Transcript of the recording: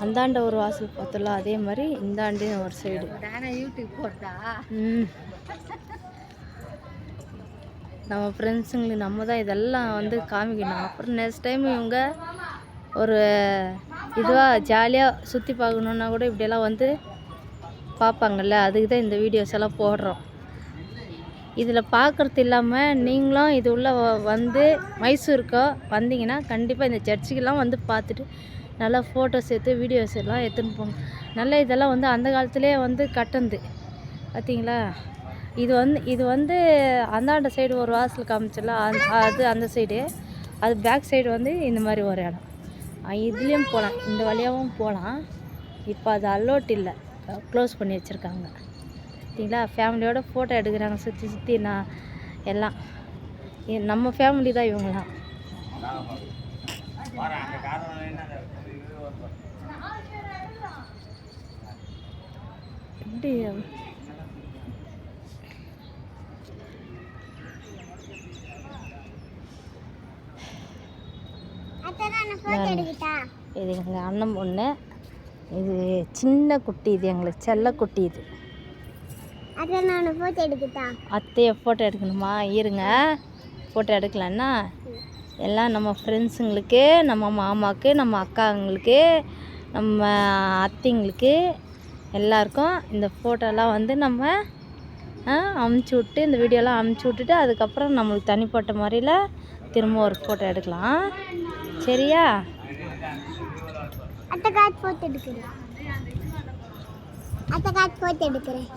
அந்தாண்ட ஒரு வாசல் பார்த்தோம்ல அதே மாதிரி இந்த ஆண்டையும் ஒரு சைடு. யூடியூப் போட்டா நம்ம ஃப்ரெண்ட்ஸுங்களுக்கு நம்ம தான் இதெல்லாம் வந்து காமிக்கணும். அப்புறம் நெக்ஸ்ட் டைம் இவங்க ஒரு இதுவாக ஜாலியாக சுற்றி பார்க்கணுன்னா கூட இப்படியெல்லாம் வந்து பார்ப்பாங்கல்ல, அதுக்கு தான் இந்த வீடியோஸ் எல்லாம் போடுறோம். இதில் பார்க்குறது இல்லாமல் நீங்களும் இது உள்ள வந்து மைசூருக்கோ வந்தீங்கன்னா கண்டிப்பாக இந்த சர்ச்சுக்கெல்லாம் வந்து பார்த்துட்டு நல்லா ஃபோட்டோஸ் எடுத்து வீடியோஸ் எல்லாம் எடுத்துன்னு போங்க. நல்லா இதெல்லாம் வந்து அந்த காலத்துலேயே வந்து கட்டுந்து பார்த்தீங்களா. இது வந்து அந்தாண்ட சைடு ஒரு வாசல் காமிச்சல, அது அந்த சைடு, அது பேக் சைடு வந்து இந்த மாதிரி ஒரு இடம். இதுலேயும் போகலாம், இந்த வழியாகவும் போகலாம். இப்போ அது அலோட் இல்லை, க்ளோஸ் பண்ணி வச்சுருக்காங்க பார்த்தீங்களா. ஃபேமிலியோட ஃபோட்டோ எடுக்கிறாங்க சுற்றி நான் எல்லாம். நம்ம ஃபேமிலி தான் இவங்களாம். எப்படி இது எங்கள் அண்ணன் பொண்ணு, இது சின்ன குட்டி, இது எங்களுக்கு செல்ல குட்டி. இது அத்தையை ஃபோட்டோ எடுக்கணுமா? இருங்க, ஃபோட்டோ எடுக்கலன்னா எல்லாம் நம்ம ஃப்ரெண்ட்ஸுங்களுக்கு, நம்ம மாமாவுக்கு, நம்ம அக்காங்களுக்கு, நம்ம அத்தைங்களுக்கு எல்லாருக்கும் இந்த ஃபோட்டோலாம் வந்து நம்ம அமுச்சு விட்டு, இந்த வீடியோலாம் அமுச்சு விட்டுட்டு அதுக்கப்புறம் நம்மளுக்கு தனிப்பட்ட முறையில் திரும்ப ஒரு ஃபோட்டோ எடுக்கலாம். சரியா? அத்தை காட் ஃபோட்டோ எடுக்கிறேன்.